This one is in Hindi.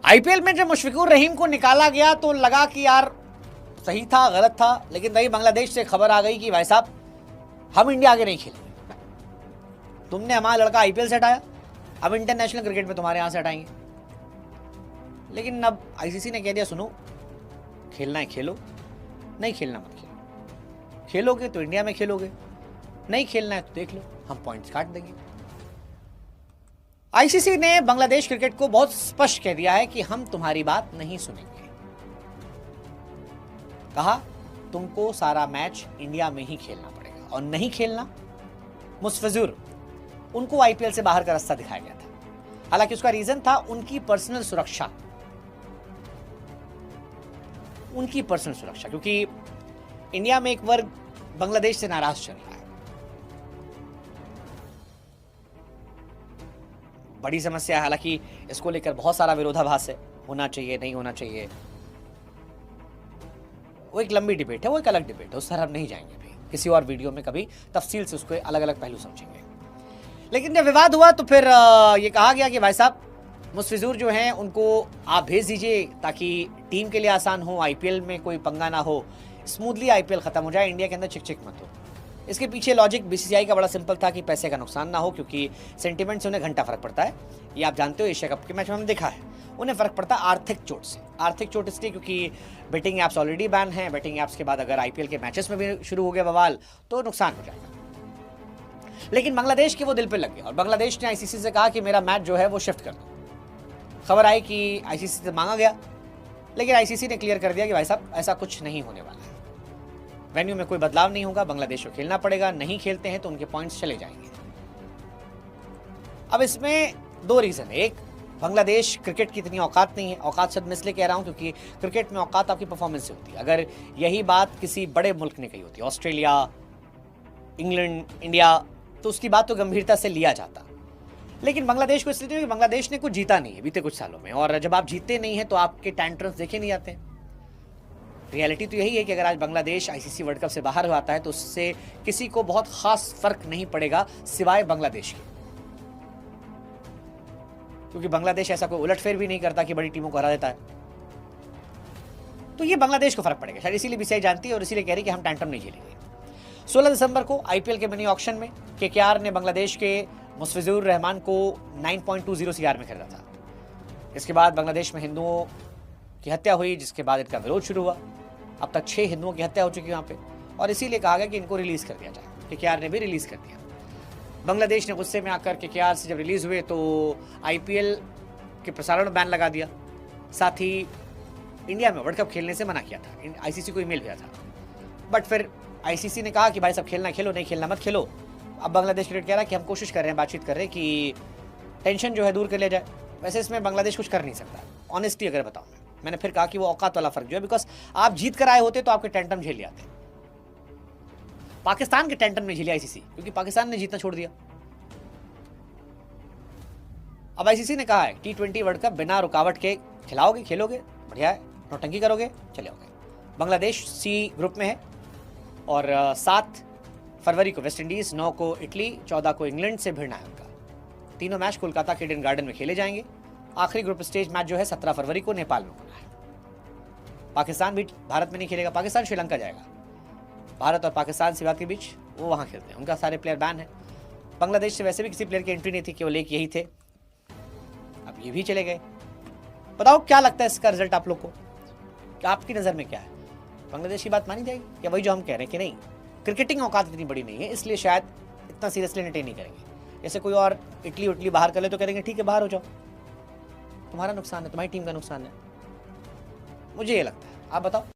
आईपीएल में जब मुशफिकुर रहीम को निकाला गया तो लगा कि यार सही था गलत था, लेकिन वही बांग्लादेश से खबर आ गई कि भाई साहब हम इंडिया आगे नहीं खेलेंगे, तुमने हमारा लड़का आईपीएल से हटाया, अब इंटरनेशनल क्रिकेट में तुम्हारे यहां से हटाएंगे। लेकिन अब आईसीसी ने कह दिया सुनो, खेलना है खेलो, नहीं खेलना मत खेलो, खेलोगे तो इंडिया में खेलोगे, नहीं खेलना है तो देख लो हम पॉइंट्स काट देंगे। आईसीसी ने बांग्लादेश क्रिकेट को बहुत स्पष्ट कह दिया है कि हम तुम्हारी बात नहीं सुनेंगे। कहा तुमको सारा मैच इंडिया में ही खेलना पड़ेगा, और नहीं खेलना मुस्तफिजुर उनको आईपीएल से बाहर का रास्ता दिखाया गया था। हालांकि उसका रीजन था उनकी पर्सनल सुरक्षा, उनकी पर्सनल सुरक्षा, क्योंकि इंडिया में एक वर्ग बांग्लादेश से नाराज चल रहा है। बड़ी समस्या है, हालांकि इसको लेकर बहुत सारा विरोधाभास है, होना चाहिए नहीं होना चाहिए, वो एक लंबी डिबेट है, वो एक अलग डिबेट है, उस तरफ नहीं जाएंगे भी, किसी और वीडियो में कभी तफसील से उसको अलग अलग पहलू समझेंगे। लेकिन जब विवाद हुआ तो फिर ये कहा गया कि भाई साहब मुस्तफिजुर जो हैं उनको आप भेज दीजिए ताकि टीम के लिए आसान हो, आईपीएल में कोई पंगा ना हो, स्मूथली आईपीएल खत्म हो जाए, इंडिया के अंदर चिक चिक मत हो। इसके पीछे लॉजिक बीसीसीआई का बड़ा सिंपल था कि पैसे का नुकसान ना हो, क्योंकि सेंटिमेंट से उन्हें घंटा फर्क पड़ता है। ये आप जानते हो, एशिया कप के मैच में हमने देखा है, उन्हें फर्क पड़ता है आर्थिक चोट से। आर्थिक चोट इसलिए क्योंकि बेटिंग ऐप्स ऑलरेडी बैन हैं, बेटिंग ऐप्स के बाद अगर आईपीएल के मैचेस में भी शुरू हो गया बवाल तो नुकसान हो जाएगा। लेकिन बांग्लादेश के वो दिल पे लग गया और बांग्लादेश ने आईसीसी से कहा कि मेरा मैच जो है वो शिफ्ट कर दो। खबर आई कि आईसीसी से मांगा गया, लेकिन आईसीसी ने क्लियर कर दिया कि भाई साहब ऐसा कुछ नहीं होने वाला है, वेन्यू में कोई बदलाव नहीं होगा, बांग्लादेश को खेलना पड़ेगा, नहीं खेलते हैं तो उनके पॉइंट्स चले जाएंगे। अब इसमें दो रीजन है, एक बांग्लादेश क्रिकेट की इतनी औकात नहीं है, औकात शब्द मैं इसलिए कह रहा हूं क्योंकि क्रिकेट में औकात आपकी परफॉर्मेंस से होती है। अगर यही बात किसी बड़े मुल्क ने कही होती, ऑस्ट्रेलिया, इंग्लैंड, इंडिया, तो उसकी बात तो गंभीरता से लिया जाता। लेकिन बांग्लादेश को इसलिए कि बांग्लादेश ने कुछ जीता नहीं है बीते कुछ सालों में, और जब आप जीतते नहीं हैं तो आपके टैंट्रम्स देखे नहीं जाते। रियलिटी तो यही है कि अगर आज बांग्लादेश आईसीसी वर्ल्ड कप से बाहर आता है तो उससे किसी को बहुत खास फर्क नहीं पड़ेगा सिवाय बांग्लादेश के, क्योंकि बांग्लादेश ऐसा कोई उलटफेर भी नहीं करता कि बड़ी टीमों को हरा देता है। तो ये बांग्लादेश को फर्क पड़ेगा शायद, इसीलिए बीसीसीआई जानती है और इसीलिए कह रही है कि हम टैंट्रम नहीं झेलेंगे। 16 दिसंबर को आईपीएल के मिनी ऑक्शन में केकेआर ने बांग्लादेश के मुस्तफिजुर रहमान को 9.20 सीआर में खरीदा था। इसके बाद बांग्लादेश में हिंदुओं की हत्या हुई, जिसके बाद इनका विरोध शुरू हुआ। अब तक 6 हिंदुओं की हत्या हो चुकी है वहाँ पे, और इसीलिए कहा गया कि इनको रिलीज कर दिया जाए। केकेआर ने भी रिलीज कर दिया। बांग्लादेश ने गुस्से में आकर केकेआर से जब रिलीज हुए तो आईपीएल के प्रसारण बैन लगा दिया, साथ ही इंडिया में वर्ल्ड कप खेलने से मना किया था, आईसीसी को ईमेल भेजा था। बट फिर आईसीसी ने कहा कि भाई सब खेलना खेलो, नहीं खेलना मत खेलो। अब बांग्लादेश क्रिकेट कह रहा है कि हम कोशिश कर रहे हैं, बातचीत कर रहे हैं कि टेंशन जो है दूर कर लिया जाए। वैसे इसमें बांग्लादेश कुछ कर नहीं सकता, ऑनेस्टली अगर बताऊं मैंने फिर कहा कि वो औकात वाला फर्क जो है, बिकॉज आप जीत कर आए होते तो आपके टेंटम झेल जाते। पाकिस्तान के टेंटम नहीं झेले आईसीसी, क्योंकि पाकिस्तान ने जीतना छोड़ दिया। अब आईसीसी ने कहा है T20 वर्ल्ड कप बिना रुकावट के खिलाओगे, खेलोगे, बढ़िया है, नौटंकी करोगे, चले आओगे। बांग्लादेश सी ग्रुप में है और 7 फरवरी को वेस्ट इंडीज, 9 को इटली, 14 को इंग्लैंड से भिड़ना है उनका। तीनों मैच कोलकाता के ईडन गार्डन में खेले जाएंगे। आखिरी ग्रुप स्टेज मैच जो है 17 फरवरी को नेपाल में होना है। पाकिस्तान भी भारत में नहीं खेलेगा, पाकिस्तान श्रीलंका जाएगा। भारत और पाकिस्तान से बात के बीच वो वहां खेलते हैं, उनका सारे प्लेयर बैन है। बांग्लादेश से वैसे भी किसी प्लेयर की एंट्री नहीं थी, केवल एक यही थे, अब ये भी चले गए। बताओ क्या लगता है इसका रिजल्ट आप लोग को, क्या आपकी नजर में क्या है? बांग्लादेश की बात मानी जाएगी या वही जो हम कह रहे हैं कि नहीं, क्रिकेटिंग औकात इतनी बड़ी नहीं है इसलिए शायद इतना सीरियसली एंटरटेन नहीं करेंगे। जैसे कोई और इटली उटली बाहर कर ले तो कहेंगे ठीक है बाहर हो जाओ, तुम्हारा नुकसान है, तुम्हारी टीम का नुकसान है। मुझे ये लगता है, आप बताओ।